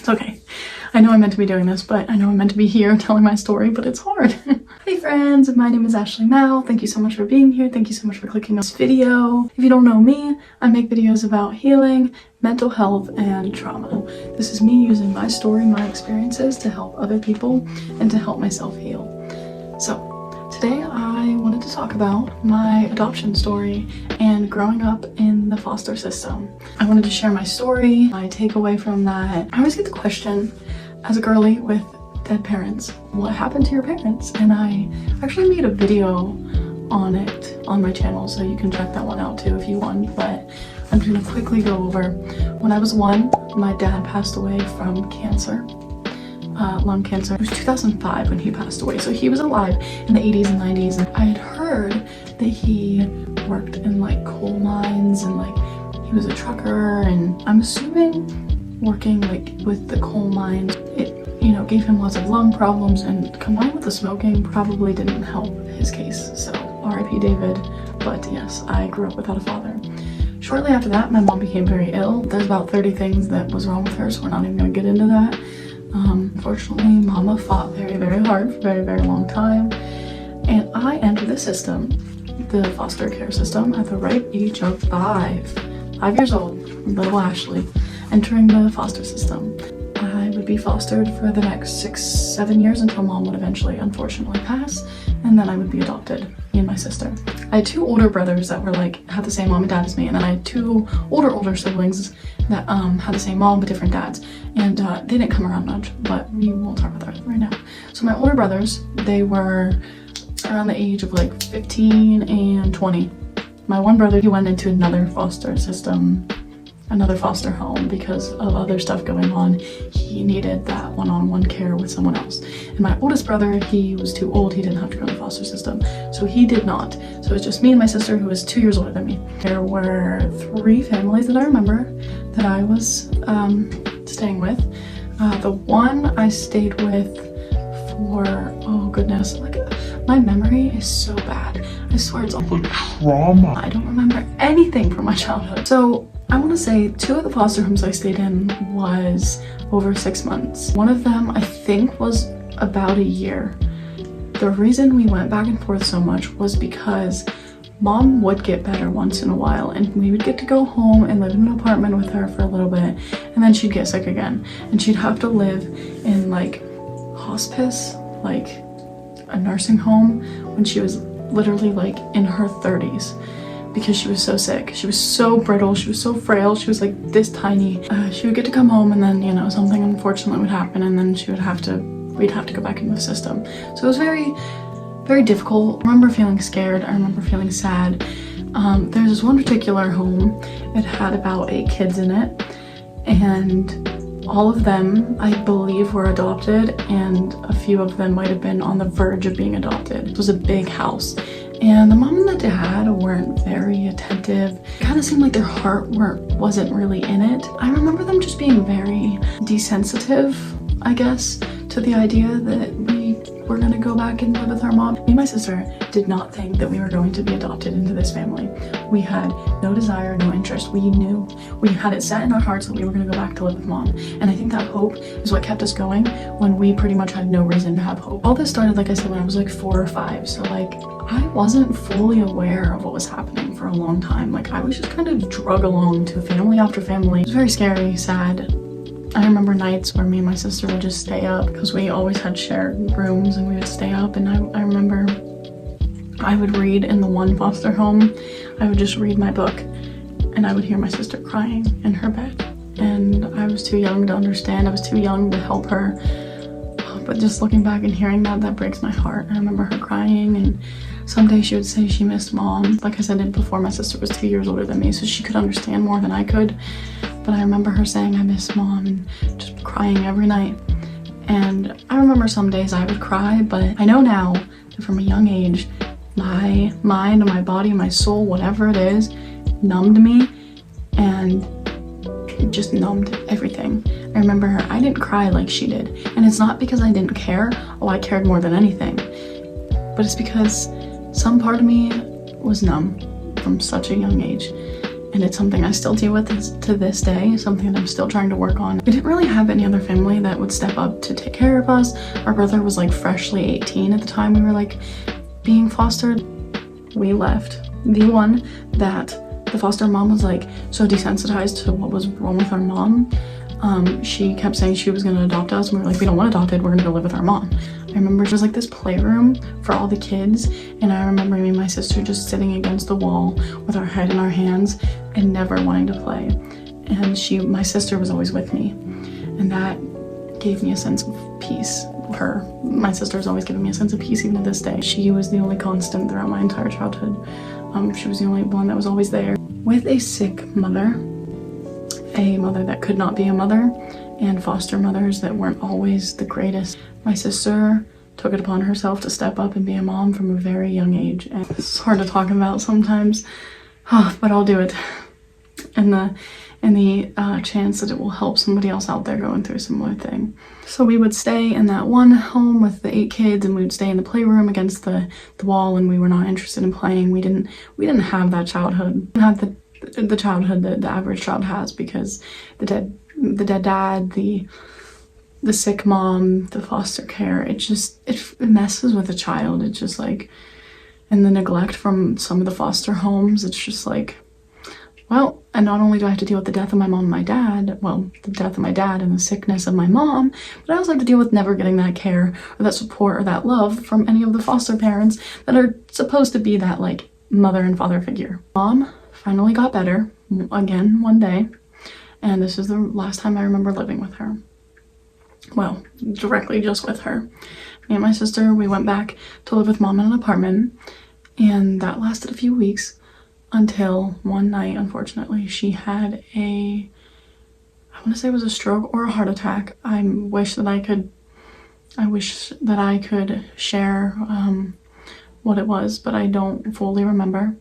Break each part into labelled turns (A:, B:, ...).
A: It's okay. I know I'm meant to be doing this, but I know I'm meant to be here telling my story, but it's hard. Hey friends, my name is Ashley Mao. Thank you so much for being here. Thank you so much for clicking on this video. If you don't know me, I make videos about healing, mental health, and trauma. This is me using my story, my experiences to help other people and to help myself heal. So today I wanted to talk about my adoption story and growing up in the foster system. I wanted to share my story, my takeaway from that. I always get the question as a girly with dead parents, what happened to your parents? And I actually made a video on it on my channel, so you can check that one out too if you want, but I'm just gonna quickly go over. When I was 1, my dad passed away from cancer, lung cancer. It was 2005 when he passed away, so he was alive in the 80s and 90s, and I had heard that he worked in like coal mines and like he was a trucker, and I'm assuming working like with the coal mines, it, you know, gave him lots of lung problems, and combined with the smoking probably didn't help his case. So R.I.P. David. But yes, I grew up without a father. Shortly after that, my mom became very ill. There's about 30 things that was wrong with her, so we're not even gonna get into that. Unfortunately, mama fought very, very hard for a very, very long time. And I entered the system, the foster care system, at the ripe age of 5 years old, little Ashley, entering the foster system. I would be fostered for the next 6-7 years until mom would eventually unfortunately pass, and then I would be adopted, me and my sister. I had 2 older brothers that were like had the same mom and dad as me, and then I had 2 older siblings that had the same mom but different dads, and they didn't come around much, but we won't talk about that right now. So my older brothers, they were around the age of like 15 and 20. My one brother, he went into another foster system, another foster home, because of other stuff going on. He needed that one-on-one care with someone else. And my oldest brother, he was too old, he didn't have to go to the foster system, so he did not. So it was just me and my sister, who was 2 years older than me. There were 3 families that I remember that I was staying with. The one I stayed with for, oh goodness, like my memory is so bad. I swear it's all trauma. I don't remember anything from my childhood. So I want to say 2 of the foster homes I stayed in was over 6 months. One of them I think was about a year. The reason we went back and forth so much was because mom would get better once in a while, and we would get to go home and live in an apartment with her for a little bit, and then she'd get sick again, and she'd have to live in like hospice, like a nursing home, when she was literally like in her 30s. Because she was so sick. She was so brittle, she was so frail, she was like this tiny. She would get to come home, and then, you know, something unfortunate would happen, and then we'd have to go back into the system. So it was very, very difficult. I remember feeling scared, I remember feeling sad. There's this one particular home, it had about 8 kids in it, and all of them, I believe, were adopted, and a few of them might have been on the verge of being adopted. It was a big house. And the mom and the dad weren't very attentive. It kind of seemed like their heart wasn't really in it. I remember them just being very desensitive, I guess, to the idea that we were gonna go back and live with our mom. Me and my sister did not think that we were going to be adopted into this family. We had no desire, no interest. We knew, we had it set in our hearts that we were gonna go back to live with mom. And I think that hope is what kept us going when we pretty much had no reason to have hope. All this started, like I said, when I was like 4 or 5. So like, I wasn't fully aware of what was happening for a long time. Like, I was just kind of drug along to family after family. It was very scary, sad. I remember nights where me and my sister would just stay up, because we always had shared rooms, and we would stay up, and I remember I would read in the one foster home. I would just read my book, and I would hear my sister crying in her bed, and I was too young to understand. I was too young to help her, but just looking back and hearing that breaks my heart. I remember her crying, and someday she would say she missed mom. Like I said before, my sister was 2 years older than me, so she could understand more than I could. But I remember her saying, I miss mom, and just crying every night. And I remember some days I would cry, but I know now that from a young age, my mind, my body, my soul, whatever it is, numbed me, and it just numbed everything. I remember her, I didn't cry like she did. And it's not because I didn't care. Oh, I cared more than anything. But it's because some part of me was numb from such a young age. and it's something I still deal with to this day, something that I'm still trying to work on. We didn't really have any other family that would step up to take care of us. Our brother was like freshly 18 at the time we were like being fostered. We left. The one that the foster mom was like so desensitized to what was wrong with our mom, she kept saying she was gonna adopt us, and we were like, we don't want adopted, we're gonna go live with our mom. I remember it was like this playroom for all the kids, and I remember me and my sister just sitting against the wall with our head in our hands and never wanting to play. And my sister was always with me, and that gave me a sense of peace. My sister's always given me a sense of peace even to this day. She was the only constant throughout my entire childhood. She was the only one that was always there. With a sick mother, a mother that could not be a mother, and foster mothers that weren't always the greatest, my sister took it upon herself to step up and be a mom from a very young age. And it's hard to talk about sometimes, but I'll do it. And the chance that it will help somebody else out there going through a similar thing. So we would stay in that one home with the 8 kids, and we would stay in the playroom against the wall, and we were not interested in playing. We didn't have that childhood. We didn't have the childhood that the average child has, because the dead dad, the sick mom, the foster care, it messes with a child. It's just like, and the neglect from some of the foster homes, it's just like, well, and not only do I have to deal with the death of my mom and my dad, well, the death of my dad and the sickness of my mom, but I also have to deal with never getting that care or that support or that love from any of the foster parents that are supposed to be that like mother and father figure. Mom finally got better again one day, and this is the last time I remember living with her. Well, directly just with her. Me and my sister, we went back to live with mom in an apartment, and that lasted a few weeks. Until one night, unfortunately, she had I want to say it was a stroke or a heart attack. I wish that I could share what it was, but I don't fully remember.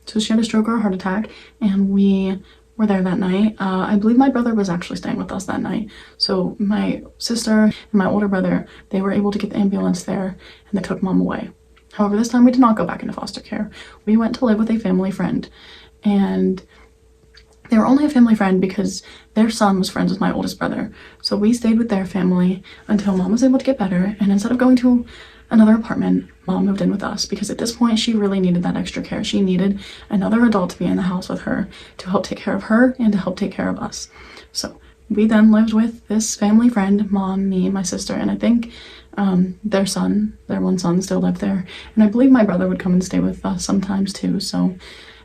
A: So she had a stroke or a heart attack, and we were there that night. I believe my brother was actually staying with us that night. So my sister and my older brother, they were able to get the ambulance there, and they took mom away. However, this time we did not go back into foster care. We went to live with a family friend, and they were only a family friend because their son was friends with my oldest brother. So we stayed with their family until mom was able to get better, and instead of going to another apartment, mom moved in with us, because at this point she really needed that extra care. She needed another adult to be in the house with her to help take care of her and to help take care of us. So we then lived with this family friend, mom, me, my sister, and I think their one son still lived there. And I believe my brother would come and stay with us sometimes too. So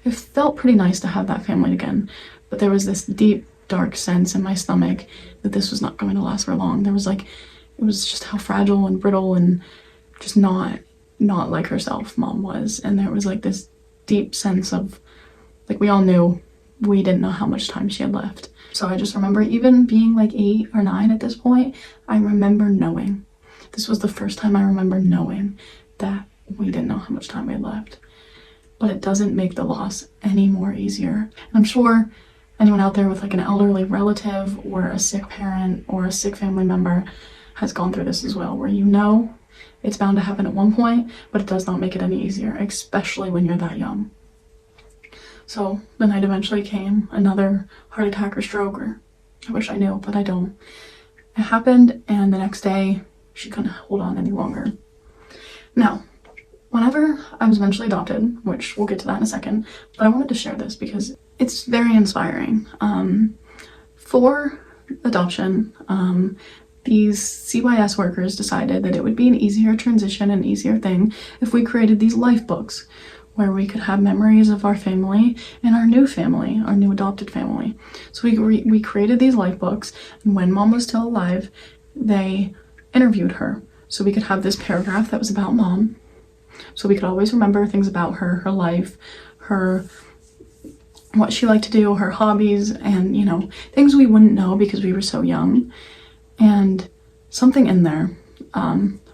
A: it felt pretty nice to have that family again. But there was this deep, dark sense in my stomach that this was not going to last for long. It was just how fragile and brittle and just not like herself mom was. And there was like this deep sense of, like, we all knew we didn't know how much time she had left. So I just remember, even being like 8 or 9 at this point, I remember knowing. This was the first time I remember knowing that we didn't know how much time we had left. But it doesn't make the loss any more easier. And I'm sure anyone out there with like an elderly relative or a sick parent or a sick family member has gone through this as well, where you know it's bound to happen at one point, but it does not make it any easier, especially when you're that young. So the night eventually came, another heart attack or stroke, or I wish I knew, but I don't. It happened, and the next day she couldn't hold on any longer. Now, whenever I was eventually adopted, which we'll get to that in a second, but I wanted to share this because it's very inspiring. For adoption, these CYS workers decided that it would be an easier transition, an easier thing, if we created these life books where we could have memories of our family and our new family, our new adopted family. So we created these life books, and when mom was still alive, they interviewed her. So we could have this paragraph that was about mom. So we could always remember things about her, her life, what she liked to do, her hobbies, and, you know, things we wouldn't know because we were so young. And something in there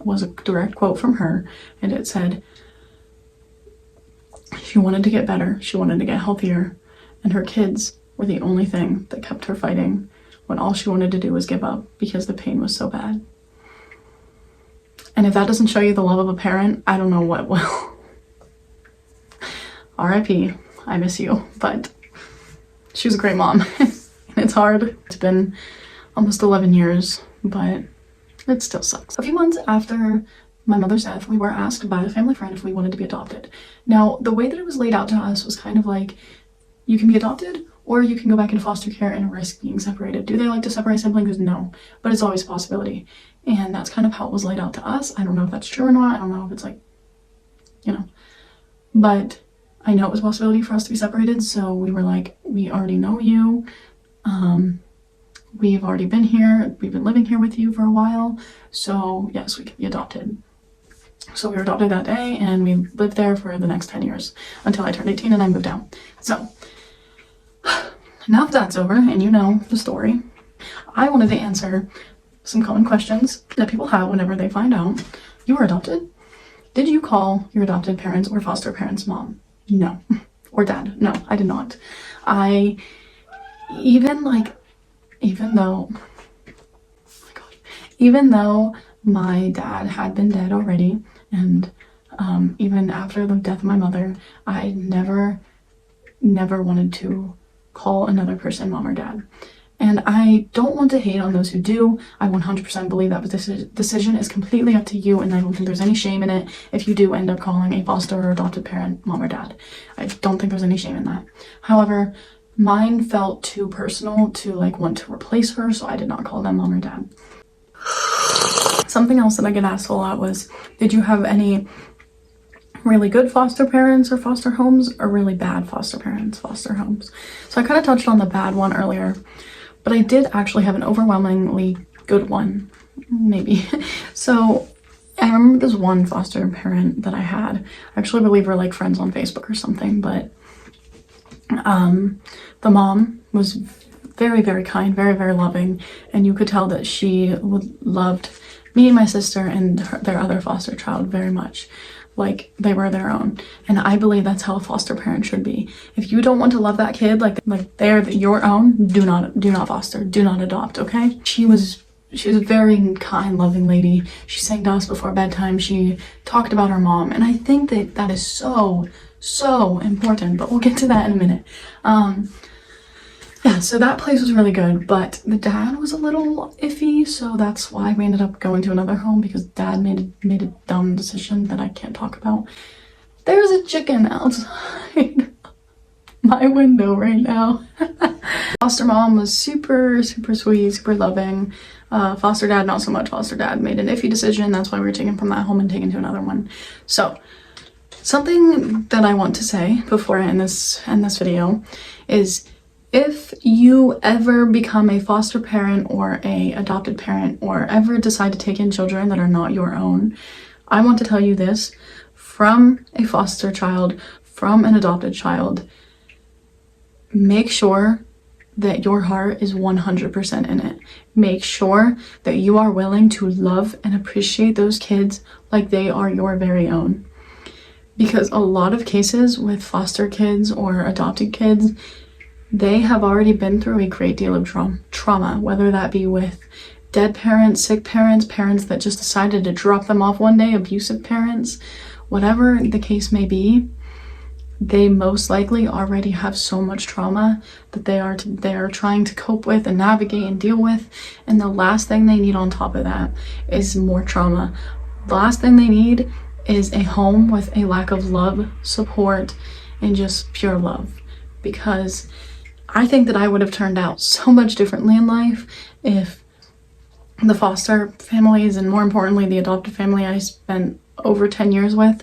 A: was a direct quote from her, and it said, she wanted to get better, she wanted to get healthier, and her kids were the only thing that kept her fighting when all she wanted to do was give up because the pain was so bad. And if that doesn't show you the love of a parent, I don't know what will. R.I.P. I miss you, but she was a great mom. And it's hard. It's been almost 11 years, but it still sucks. A few months after my mother's death, we were asked by a family friend if we wanted to be adopted. Now, the way that it was laid out to us was kind of like, you can be adopted or you can go back into foster care and risk being separated. Do they like to separate siblings? No, but it's always a possibility. And that's kind of how it was laid out to us. I don't know if that's true or not. I don't know if it's like, you know, but I know it was a possibility for us to be separated. So we were like, we already know you. We've already been here. We've been living here with you for a while. So yes, we can be adopted. So we were adopted that day and we lived there for the next 10 years until I turned 18 and I moved out. So now that that's over and you know the story, I wanted to answer some common questions that people have whenever they find out you were adopted. Did you call your adopted parents or foster parents mom? No. Or dad? No, I did not. Even though my dad had been dead already, and even after the death of my mother, I never wanted to call another person mom or dad. And I don't want to hate on those who do. I 100% believe that decision is completely up to you, and I don't think there's any shame in it if you do end up calling a foster or adopted parent mom or dad. I don't think there's any shame in that. However, mine felt too personal to like want to replace her, so I did not call them mom or dad. Something else that I get asked a lot was, did you have any really good foster parents or foster homes, or really bad foster parents, foster homes? So I kind of touched on the bad one earlier, but I did actually have an overwhelmingly good one, maybe. So I remember this one foster parent that I had. I actually believe we're like friends on Facebook or something, but the mom was very, very kind, very, very loving, and you could tell that she loved me and my sister and their other foster child very much, like they were their own. And I believe that's how a foster parent should be. If you don't want to love that kid like they're your own, do not foster, do not adopt, okay? She was a very kind, loving lady. She sang to us before bedtime. She talked about her mom, and I think that is so important, but we'll get to that in a minute. Yeah, so that place was really good, but the dad was a little iffy, so that's why we ended up going to another home, because dad made a dumb decision that I can't talk about. There's a chicken outside my window right now. Foster mom was super, super sweet, super loving. Foster dad, not so much. Foster dad made an iffy decision. That's why we were taken from that home and taken to another one. So something that I want to say before I end this video is, if you ever become a foster parent or a adopted parent, or ever decide to take in children that are not your own, I want to tell you this from a foster child, from an adopted child: make sure that your heart is 100% in it. Make sure that you are willing to love and appreciate those kids like they are your very own. Because a lot of cases with foster kids or adopted kids, they have already been through a great deal of trauma, whether that be with dead parents, sick parents, parents that just decided to drop them off one day, abusive parents, whatever the case may be. They most likely already have so much trauma that they are trying to cope with and navigate and deal with, and the last thing they need on top of that is more trauma. The last thing they need is a home with a lack of love, support, and just pure love. Because I think that I would have turned out so much differently in life if the foster families, and more importantly the adopted family I spent over 10 years with,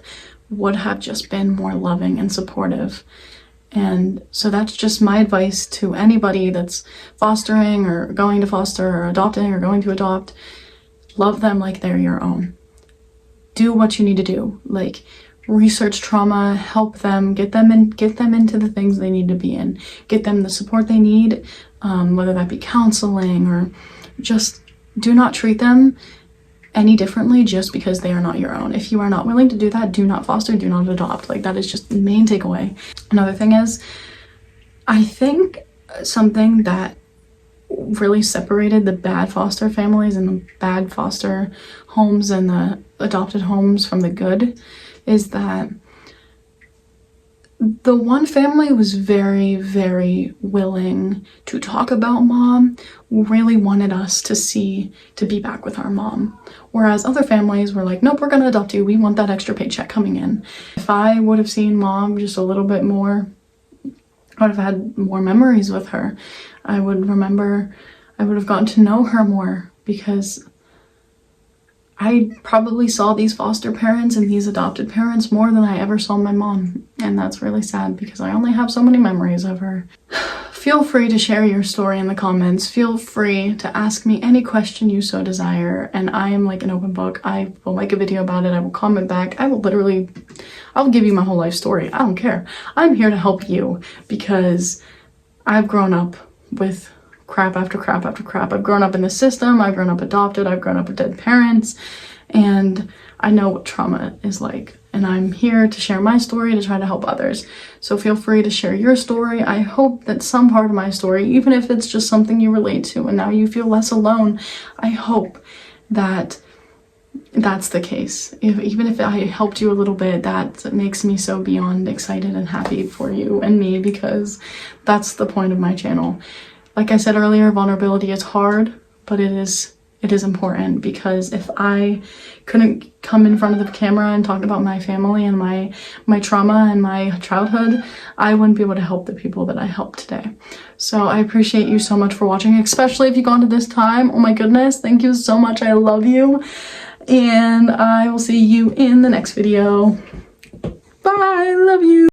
A: would have just been more loving and supportive. And so that's just my advice to anybody that's fostering or going to foster or adopting or going to adopt. Love them like they're your own. Do what you need to do, like research trauma, help them, get them into the things they need to be in, get them the support they need, whether that be counseling, or just do not treat them any differently just because they are not your own. If you are not willing to do that, do not foster, do not adopt. Like, that is just the main takeaway. Another thing is, I think something that really separated the bad foster families and the bad foster homes and the adopted homes from the good is that the one family was very, very willing to talk about mom, really wanted us to be back with our mom. Whereas other families were like, nope, we're gonna adopt you. We want that extra paycheck coming in. If I would have seen mom just a little bit more, I would have had more memories with her. I would have gotten to know her more, because I probably saw these foster parents and these adopted parents more than I ever saw my mom. And that's really sad, because I only have so many memories of her. Feel free to share your story in the comments. Feel free to ask me any question you so desire. And I am like an open book. I will make a video about it. I will comment back. I'll give you my whole life story. I don't care. I'm here to help you, because I've grown up with crap after crap after crap. I've grown up in the system, I've grown up adopted, I've grown up with dead parents, and I know what trauma is like. And I'm here to share my story, to try to help others. So feel free to share your story. I hope that some part of my story, even if it's just something you relate to and now you feel less alone, I hope that that's the case. Even if I helped you a little bit, that makes me so beyond excited and happy for you and me, because that's the point of my channel. Like I said earlier, vulnerability is hard, but it is important, because if I couldn't come in front of the camera and talk about my family and my trauma and my childhood, I wouldn't be able to help the people that I help today. So I appreciate you so much for watching, especially if you've gone to this time. Oh my goodness, thank you so much. I love you. And I will see you in the next video. Bye, love you.